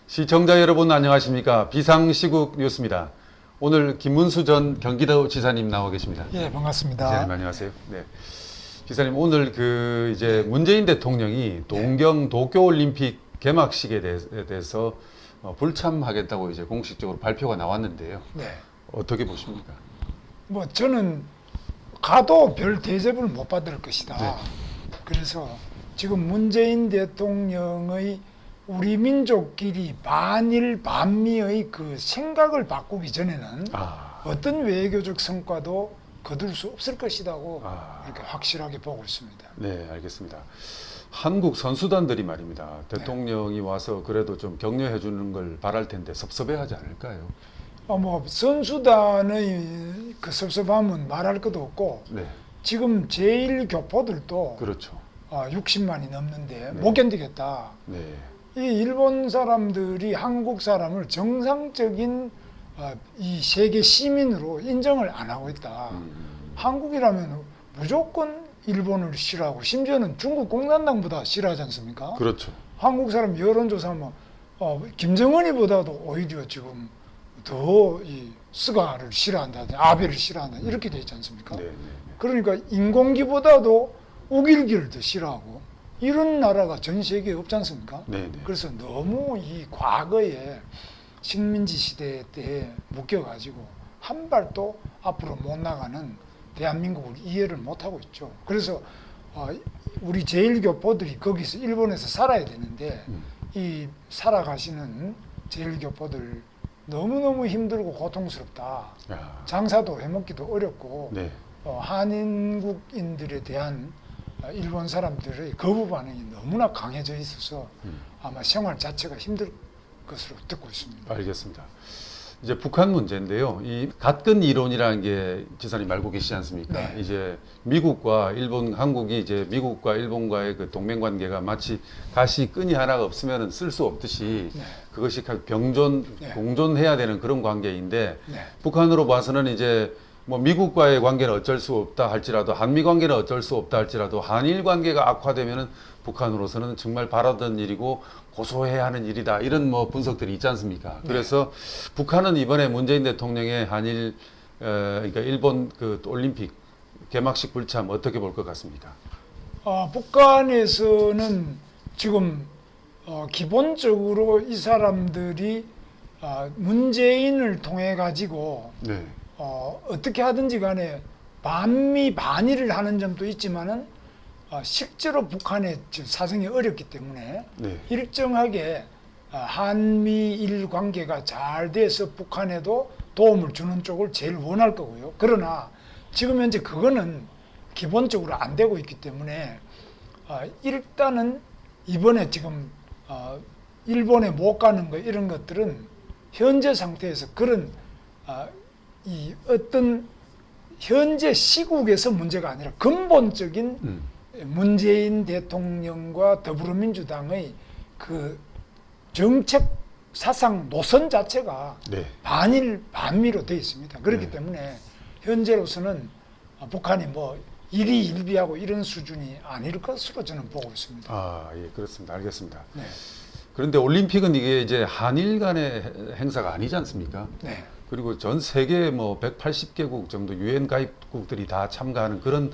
시청자 여러분 안녕하십니까? 비상시국 뉴스입니다. 오늘 김문수 전 경기도지사님 나와 계십니다. 예, 반갑습니다. 지사님 안녕하세요. 네. 지사님 오늘 이제 문재인 대통령이 동경 도쿄올림픽 개막식에 대해서 불참하겠다고 이제 공식적으로 발표가 나왔는데요. 네. 어떻게 보십니까? 뭐 저는 가도 별 대접을 못 받을 것이다. 네. 그래서 지금 문재인 대통령의 우리 민족끼리 반일 반미의 그 생각을 바꾸기 전에는 어떤 외교적 성과도 거둘 수 없을 것이라고 이렇게 확실하게 보고 있습니다. 네, 알겠습니다. 한국 선수단들이 말입니다. 대통령이 와서 그래도 좀 격려해 주는 걸 바랄 텐데 섭섭해하지 않을까요? 뭐 선수단의 그 섭섭함은 말할 것도 없고 네, 지금 제1교포들도 그렇죠. 60만이 넘는데 네. 못 견디겠다. 네, 이 일본 사람들이 한국 사람을 정상적인 이 세계 시민으로 인정을 안 하고 있다. 한국이라면 무조건 일본을 싫어하고 심지어는 중국 공산당보다 싫어하지 않습니까? 그렇죠. 한국 사람 여론조사하면 김정은이보다도 오히려 지금 더 이 스가를 싫어한다, 아베를 싫어한다 이렇게 돼 있지 않습니까? 네, 네, 그러니까 인공기보다도 우길기를 더 싫어하고 이런 나라가 전 세계에 없지 않습니까? 네, 네. 그래서 너무 이 과거의 식민지 시대 때 묶여가지고 한 발도 앞으로 못 나가는 대한민국을 이해를 못하고 있죠. 그래서 우리 제1교포들이 거기서 일본에서 살아야 되는데 이 살아가시는 제1교포들 너무너무 힘들고 고통스럽다. 야, 장사도 해먹기도 어렵고 네, 한인국인들에 대한 일본 사람들의 거부 반응이 너무나 강해져 있어서 아마 생활 자체가 힘들 것으로 듣고 있습니다. 알겠습니다. 이제 북한 문제인데요. 이 갓근 이론이라는 게 지사님 알고 계시지 않습니까? 네. 이제 미국과 일본, 한국이 이제 미국과 일본과의 그 동맹 관계가 마치 가시 끈이 하나가 없으면 쓸 수 없듯이 네. 그것이 병존, 네. 공존해야 되는 그런 관계인데 네. 북한으로 봐서는 이제 뭐 미국과의 관계는 어쩔 수 없다 할지라도 한미 관계는 어쩔 수 없다 할지라도 한일 관계가 악화되면은 북한으로서는 정말 바라던 일이고 고소해야 하는 일이다 이런 뭐 분석들이 있지 않습니까? 네. 그래서 북한은 이번에 문재인 대통령의 한일 그러니까 일본 그 올림픽 개막식 불참 어떻게 볼 것 같습니까? 북한에서는 지금 기본적으로 이 사람들이 문재인을 통해 가지고 네, 어떻게 하든지 간에 반미 반일을 하는 점도 있지만은 실제로 북한의 사정이 어렵기 때문에 네, 일정하게 한미일 관계가 잘 돼서 북한에도 도움을 주는 쪽을 제일 원할 거고요. 그러나 지금 현재 그거는 기본적으로 안 되고 있기 때문에 일단은 이번에 지금 일본에 못 가는 거 이런 것들은 현재 상태에서 그런 이 어떤 현재 시국에서 문제가 아니라 근본적인 문재인 대통령과 더불어민주당의 그 정책 사상 노선 자체가 네. 반일 반미로 되어 있습니다. 그렇기 네. 때문에 현재로서는 북한이 뭐 일희일비하고 이런 수준이 아닐 것으로 저는 보고 있습니다. 예, 그렇습니다. 알겠습니다. 네. 그런데 올림픽은 이게 이제 한일 간의 행사가 아니지 않습니까? 네. 그리고 전 세계 뭐 180개국 정도 유엔 가입국들이 다 참가하는 그런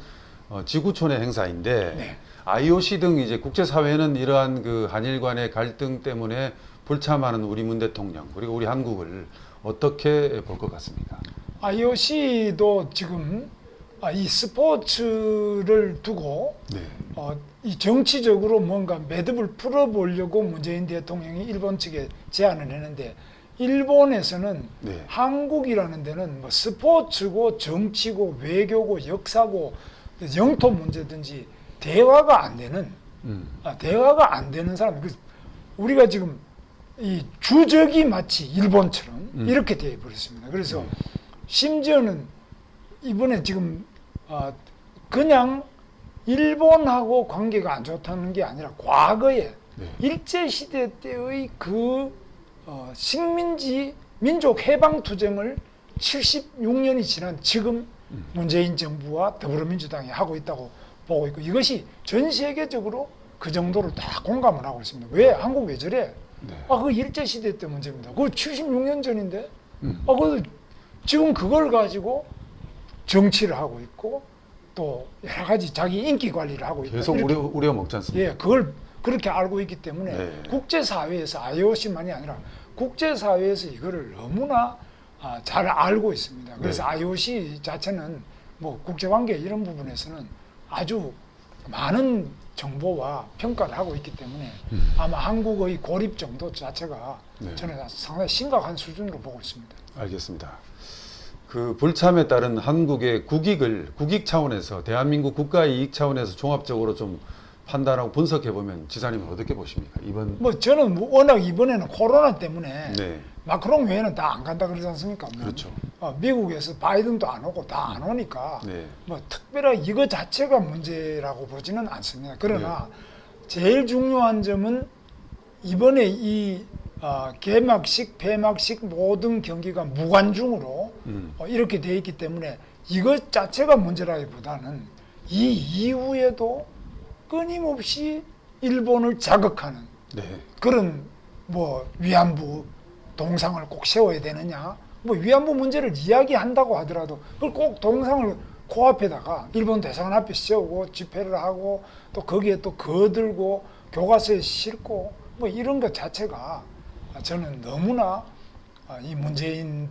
지구촌의 행사인데 네. IOC 등 이제 국제사회는 이러한 그 한일 간의 갈등 때문에 불참하는 우리 문 대통령 그리고 우리 한국을 어떻게 볼 것 같습니까? IOC도 지금 이 스포츠를 두고 네. 이 정치적으로 뭔가 매듭을 풀어보려고 문재인 대통령이 일본 측에 제안을 했는데 일본에서는 네. 한국이라는 데는 뭐 스포츠고 정치고 외교고 역사고 영토 문제든지 대화가 안 되는 대화가 안 되는 사람. 우리가 지금 이 주적이 마치 일본처럼 이렇게 되어 버렸습니다. 그래서 심지어는 이번에 지금 그냥 일본하고 관계가 안 좋다는 게 아니라 과거에 일제시대 때의 그 식민지 민족 해방 투쟁을 76년이 지난 지금 문재인 정부와 더불어민주당이 하고 있다고 보고 있고 이것이 전 세계적으로 그 정도로 다 공감을 하고 있습니다. 왜 한국 왜 저래? 네. 그 일제 시대 때 문제입니다. 그거 76년 전인데, 그 지금 그걸 가지고 정치를 하고 있고 또 여러 가지 자기 인기 관리를 하고 있고 계속 우려 먹지 않습니까? 예, 그걸 그렇게 알고 있기 때문에 네. 국제사회에서 IOC만이 아니라 국제사회에서 이거를 너무나 잘 알고 있습니다. 그래서 네. IOC 자체는 뭐 국제관계 이런 부분에서는 아주 많은 정보와 평가를 하고 있기 때문에 아마 한국의 고립 정도 자체가 네. 저는 상당히 심각한 수준으로 보고 있습니다. 알겠습니다. 그 불참에 따른 한국의 국익 차원에서 대한민국 국가 이익 차원에서 종합적으로 좀 판단하고 분석해 보면 지사님은 어떻게 보십니까? 이번 뭐 저는 워낙 이번에는 코로나 때문에 네. 마크롱 외에는 다 안 간다 그러지 않습니까? 그렇죠. 미국에서 바이든도 안 오고 다 안 오니까 네. 뭐 특별하게 이거 자체가 문제라고 보지는 않습니다. 그러나 제일 중요한 점은 이번에 이 개막식, 폐막식 모든 경기가 무관중으로 이렇게 돼 있기 때문에 이것 자체가 문제라기보다는 이 이후에도 끊임없이 일본을 자극하는 네. 그런 뭐 위안부 동상을 꼭 세워야 되느냐, 뭐 위안부 문제를 이야기한다고 하더라도 그걸 꼭 동상을 코앞에다가 일본 대사관 앞에 세우고 집회를 하고 또 거기에 또 거들고 교과서에 싣고 뭐 이런 것 자체가 저는 너무나 이 문재인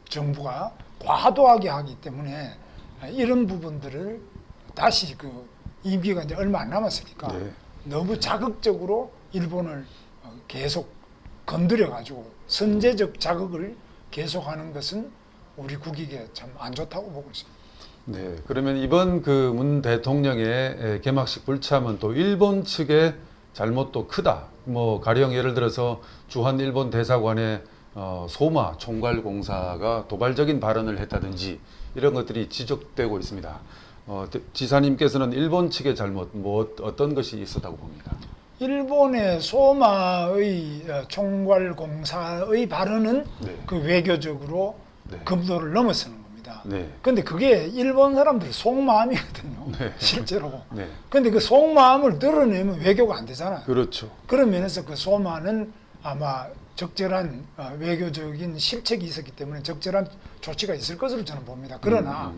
정부가 과도하게 하기 때문에 이런 부분들을 다시 임기가 이제 얼마 안 남았으니까 네. 너무 자극적으로 일본을 계속 건드려 가지고 선제적 자극을 계속하는 것은 우리 국익에 참 안 좋다고 보고 있습니다. 네. 그러면 이번 그 문 대통령의 개막식 불참은 또 일본 측의 잘못도 크다. 뭐 가령 예를 들어서 주한 일본 대사관의 소마 총괄공사가 도발적인 발언을 했다든지 이런 것들이 지적되고 있습니다. 지사님께서는 일본 측의 잘못 뭐 어떤 것이 있었다고 봅니까? 일본의 소마의 총괄공사의 발언은 네. 그 외교적으로 네. 금도를 넘어서는 겁니다. 네. 근데 그게 일본 사람들의 속마음이거든요. 네. 실제로. 네. 근데 그 속마음을 드러내면 외교가 안 되잖아요. 그렇죠. 그런 면에서 그 소마는 아마 적절한 외교적인 실책이 있었기 때문에 적절한 조치가 있을 것으로 저는 봅니다. 그러나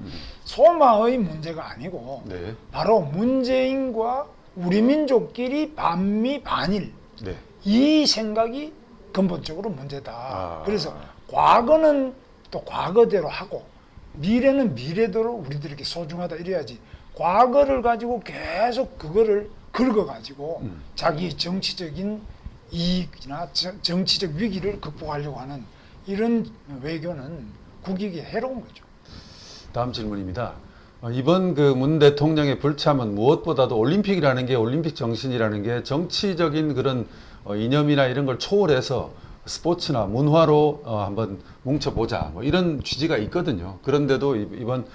소마의 문제가 아니고 네. 바로 문재인과 우리 민족끼리 반미 반일 네. 이 생각이 근본적으로 문제다. 그래서 과거는 또 과거대로 하고 미래는 미래대로 우리들에게 소중하다 이래야지 과거를 가지고 계속 그거를 긁어가지고 자기의 정치적인 이익이나 정치적 위기를 극복하려고 하는 이런 외교는 국익에 해로운 거죠. 다음 질문입니다. 이번 그 문 대통령의 불참은 무엇보다도 올림픽이라는 게 올림픽 정신이라는 게 정치적인 그런 이념이나 이런 걸 초월해서 스포츠나 문화로 한번 뭉쳐보자 뭐 이런 취지가 있거든요. 그런데도 이번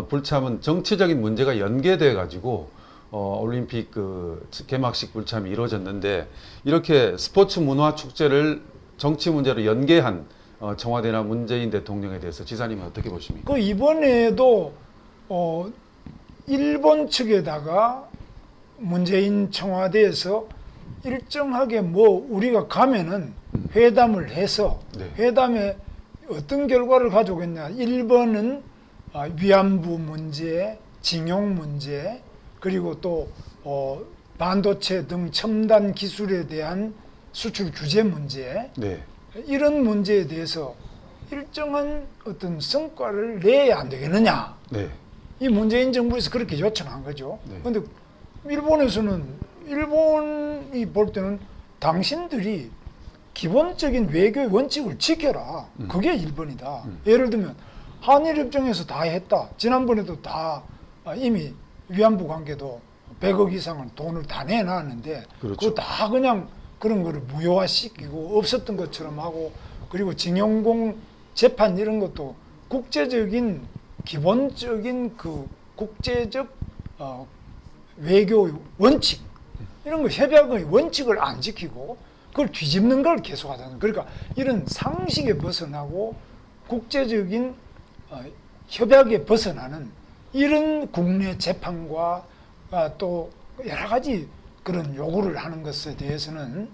불참은 정치적인 문제가 연계돼 가지고 올림픽 그 개막식 불참이 이루어졌는데 이렇게 스포츠 문화 축제를 정치 문제로 연계한 청와대나 문재인 대통령에 대해서 지사님은 어떻게 보십니까? 그 이번에도 일본 측에다가 문재인 청와대에서 일정하게 뭐 우리가 가면은 회담을 해서 네. 회담에 어떤 결과를 가져오겠냐. 일본은 위안부 문제, 징용 문제, 그리고 또 반도체 등 첨단 기술에 대한 수출 규제 문제, 네. 이런 문제에 대해서 일정한 어떤 성과를 내야 안 되겠느냐. 네. 이 문재인 정부에서 그렇게 요청한 거죠. 네. 그런데 일본에서는 일본이 볼 때는 당신들이 기본적인 외교의 원칙을 지켜라. 그게 일본이다. 예를 들면 한일협정에서 다 했다. 지난번에도 다 이미 위안부 관계도 100억 이상을 돈을 다 내놨는데 그렇죠. 그거 다 그냥 그런 거를 무효화시키고 없었던 것처럼 하고 그리고 징용공 재판 이런 것도 국제적인 기본적인 그 국제적 외교 원칙 이런 거 협약의 원칙을 안 지키고 그걸 뒤집는 걸 계속하자는 그러니까 이런 상식에 벗어나고 국제적인 협약에 벗어나는 이런 국내 재판과 또 여러 가지 그런 요구를 하는 것에 대해서는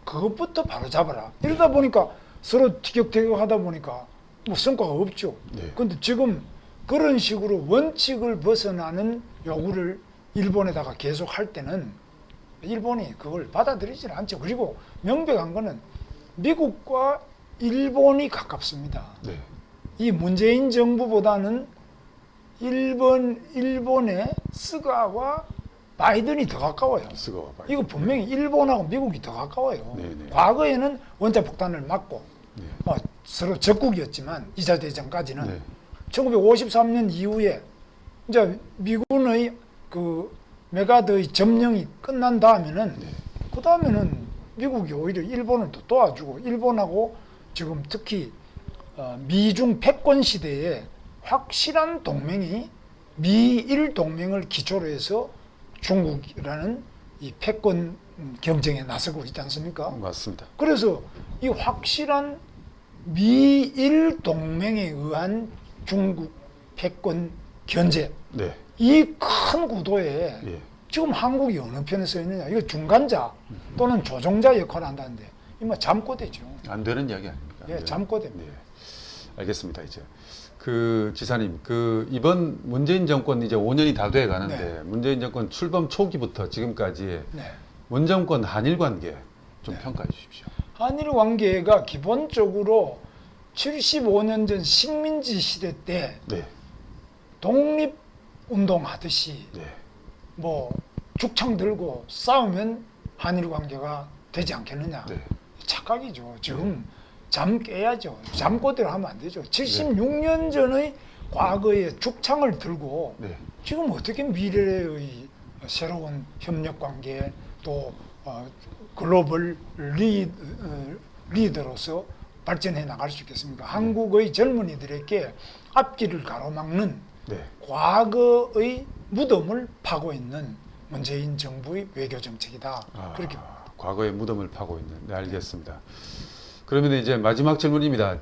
그것부터 바로 잡아라. 이러다 보니까 서로 티격태격하다 보니까 뭐 성과가 없죠. 네. 그런데 지금 그런 식으로 원칙을 벗어나는 요구를 일본에다가 계속 할 때는 일본이 그걸 받아들이질 않죠. 그리고 명백한 거는 미국과 일본이 가깝습니다. 네. 이 문재인 정부보다는 일본의 스가와 바이든이 더 가까워요. 쓰고 봐요. 이거 분명히 일본하고 미국이 더 가까워요. 네네. 과거에는 원자폭탄을 맞고 네. 서로 적국이었지만 2차 대전까지는 네. 1953년 이후에 이제 미군의 그 메가드의 점령이 끝난 다음에는 네. 그 다음에는 미국이 오히려 일본을 더 도와주고 일본하고 지금 특히 미중 패권 시대에 확실한 동맹이 미일 동맹을 기초로 해서 중국이라는 이 패권 경쟁에 나서고 있지 않습니까? 맞습니다. 그래서 이 확실한 미일 동맹에 의한 중국 패권 견제 네. 이 큰 구도에 예. 지금 한국이 어느 편에 서 있느냐? 이거 중간자 또는 조종자 역할을 한다는데 이뭐 잠꼬대죠. 안 되는 이야기 아닙니까? 예, 네. 잠꼬대입니다. 네. 알겠습니다. 이제 그 지사님, 그 이번 문재인 정권 이제 5년이 다 돼 가는데 네. 문재인 정권 출범 초기부터 지금까지의 네. 문 정권 한일 관계 좀 네. 평가해 주십시오. 한일 관계가 기본적으로 75년 전 식민지 시대 때 네. 독립 운동하듯이 네. 뭐 죽창 들고 싸우면 한일 관계가 되지 않겠느냐. 네. 착각이죠. 지금 잠 깨야죠. 잠꼬대로 하면 안 되죠. 76년 전의 과거에 죽창을 들고 네. 지금 어떻게 미래의 새로운 협력 관계 또 글로벌 리더로서 발전해 나갈 수 있겠습니까? 한국의 젊은이들에게 앞길을 가로막는 네. 과거의 무덤을 파고 있는 문재인 정부의 외교 정책이다. 그렇게 과거의 무덤을 파고 있는. 네, 알겠습니다. 그러면 이제 마지막 질문입니다.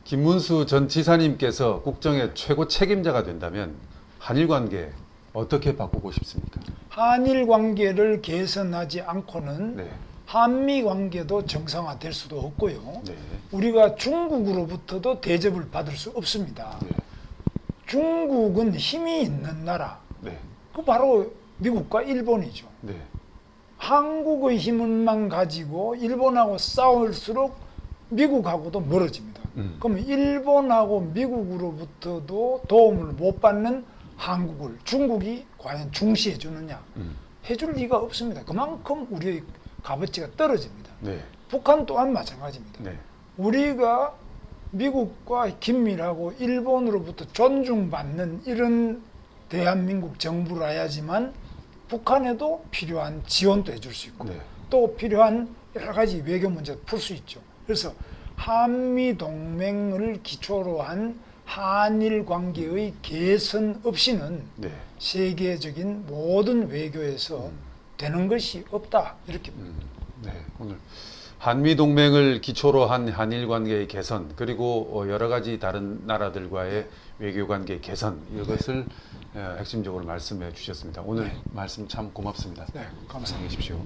김문수 전 지사님께서 국정의 최고 책임자가 된다면 한일 관계 어떻게 바꾸고 싶습니까? 한일 관계를 개선하지 않고는 네. 한미 관계도 정상화될 수도 없고요. 네. 우리가 중국으로부터도 대접을 받을 수 없습니다. 네. 중국은 힘이 있는 나라. 네. 그 바로 미국과 일본이죠. 네. 한국의 힘만 가지고 일본하고 싸울수록 미국하고도 멀어집니다. 그럼 일본하고 미국으로부터도 도움을 못 받는 한국을 중국이 과연 중시해 주느냐? 해줄 리가 없습니다. 그만큼 우리의 값어치가 떨어집니다. 네. 북한 또한 마찬가지입니다. 네. 우리가 미국과 긴밀하고 일본으로부터 존중받는 이런 대한민국 정부라야지만 북한에도 필요한 지원도 해줄 수 있고 네. 또 필요한 여러 가지 외교 문제도 풀 수 있죠. 그래서 한미 동맹을 기초로 한 한일 관계의 개선 없이는 네. 세계적인 모든 외교에서 되는 것이 없다. 이렇게 네. 오늘 한미 동맹을 기초로 한 한일 관계의 개선 그리고 여러 가지 다른 나라들과의 외교 관계 개선 이것을 핵심적으로 말씀해 주셨습니다. 오늘 말씀 참 고맙습니다. 네, 감사합니다. 안녕히 계십시오.